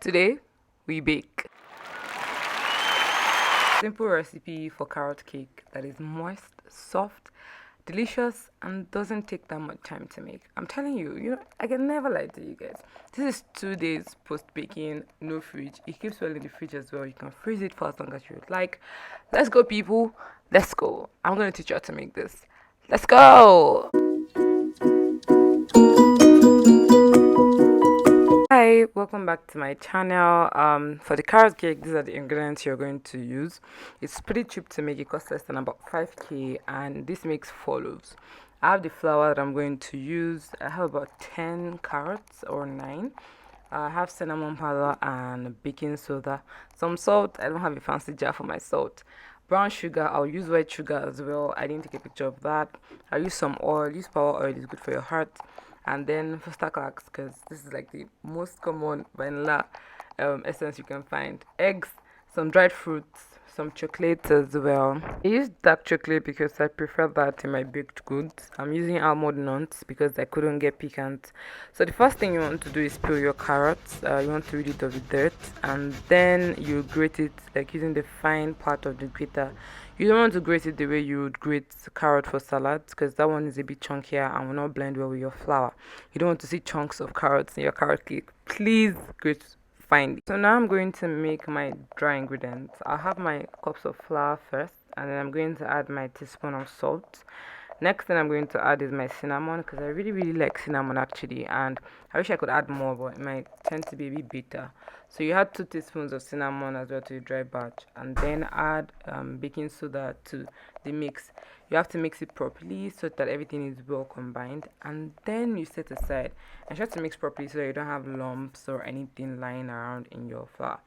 Today we bake. Simple recipe for carrot cake that is moist, soft, delicious, and doesn't take that much time to make. I'm telling you, I can never lie to you guys. This is 2 days post baking, no fridge. It keeps well in the fridge as well. You can freeze it for as long as you would like. Let's go, people. Let's go. I'm gonna teach you how to make this. Let's go. Hi, welcome back to my channel. For the carrot cake, these are the ingredients you're going to use. It's pretty cheap to make. It costs less than about 5k, and this makes 4 loaves. I have the flour that I'm going to use. I have about 10 carrots or 9. I have cinnamon powder and baking soda, some salt. I don't have a fancy jar for my salt. Brown sugar, I'll use white sugar as well. I didn't take a picture of that. I'll use some oil. Use power oil, it's good for your heart. And then Fustaclax, because this is like the most common vanilla essence you can find. Eggs, some dried fruits, some chocolate as well. I use dark chocolate because I prefer that in my baked goods. I'm using almond nuts because I couldn't get pecan. So the first thing you want to do is peel your carrots. You want to rid it of the dirt, and then you grate it like using the fine part of the grater. You don't want to grate it the way you would grate carrot for salads, because that one is a bit chunkier and will not blend well with your flour. You don't want to see chunks of carrots in your carrot cake. Please grate finely. So now I'm going to make my dry ingredients. I'll have my cups of flour first, and then I'm going to add my teaspoon of salt. Next thing I'm going to add is my cinnamon, because I really like cinnamon actually, and I wish I could add more, but it might tend to be a bit bitter. So you add 2 teaspoons of cinnamon as well to the dry batch, and then add baking soda to the mix. You have to mix it properly so that everything is well combined, and then you set aside and try to mix properly so that you don't have lumps or anything lying around in your flour.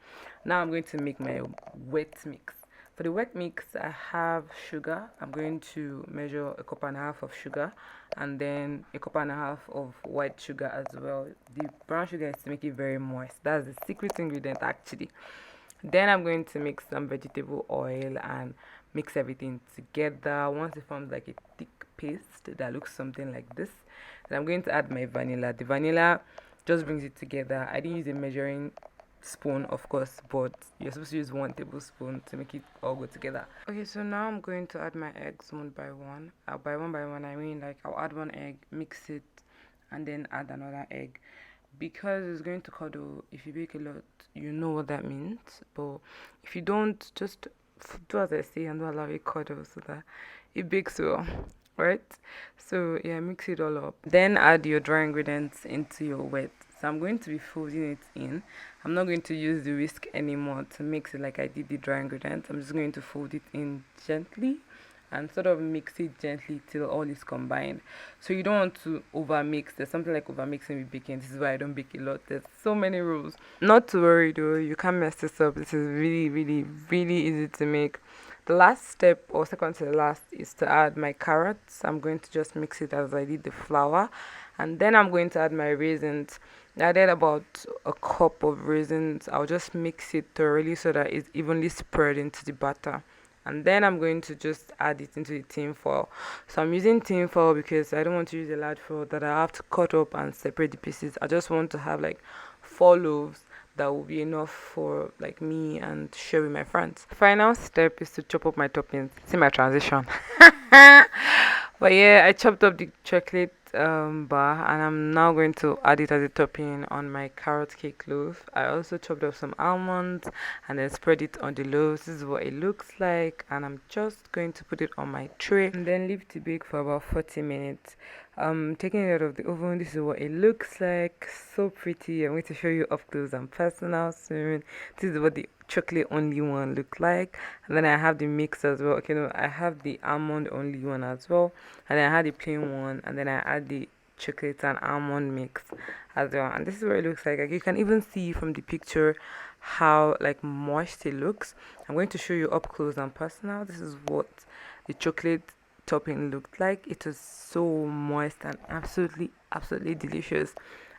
Now I'm going to make my wet mix. For the wet mix, I have sugar. I'm going to measure 1.5 cups of sugar, and then 1.5 cups of white sugar as well. The brown sugar is to make it very moist. That's the secret ingredient actually. Then I'm going to mix some vegetable oil and mix everything together. Once it forms like a thick paste that looks something like this, then I'm going to add my vanilla. The vanilla just brings it together. I didn't use a measuring spoon, of course, but you're supposed to use 1 tablespoon to make it all go together. Okay, so now I'm going to add my eggs one by one. By one I mean like I'll add 1 egg, mix it, and then add another egg, because it's going to curdle. If you bake a lot, you know what that means, but if you don't, just do as I say and don't allow it curdle so that it bakes well, right? So yeah, mix it all up, then add your dry ingredients into your wet. So I'm going to be folding it in. I'm not going to use the whisk anymore to mix it like I did the dry ingredients. I'm just going to fold it in gently and sort of mix it gently till all is combined. So you don't want to over mix. There's something like over mixing with baking. This is why I don't bake a lot. There's so many rules. Not to worry though, you can't mess this up. This is really easy to make. The last step, or second to the last, is to add my carrots. I'm going to just mix it as I did the flour, and then I'm going to add my raisins. I added about 1 cup of raisins. I'll just mix it thoroughly so that it's evenly spread into the batter, and then I'm going to just add it into the tin foil. So I'm using tin foil because I don't want to use a large foil that I have to cut up and separate the pieces. I just want to have like 4 loaves that will be enough for like me and share with my friends. Final step is to chop up my toppings. See my transition. But yeah, I chopped up the chocolate bar, and I'm now going to add it as a topping on my carrot cake loaf. I also chopped up some almonds and then spread it on the loaf. This is what it looks like, and I'm just going to put it on my tray and then leave it to bake for about 40 minutes. Taking it out of the oven, this is what it looks like. So pretty. I'm going to show you up close and personal soon. This is what the chocolate only one look like, and then I have the mix as well. Okay, no, I have the almond only one as well, and then I had the plain one, and then I add the chocolate and almond mix as well. And this is what it looks like you can even see from the picture how like moist it looks. I'm going to show you up close and personal. This is what the chocolate topping looked like. It was so moist and absolutely delicious,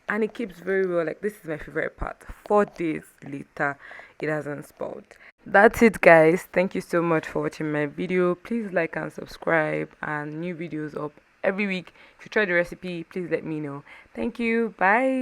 and it keeps very well. Like, this is my favorite part. 4 days later, it hasn't spoiled. That's it, guys. Thank you so much for watching my video. Please like and subscribe, and new videos up every week. If you try the recipe, please let me know. Thank you. Bye.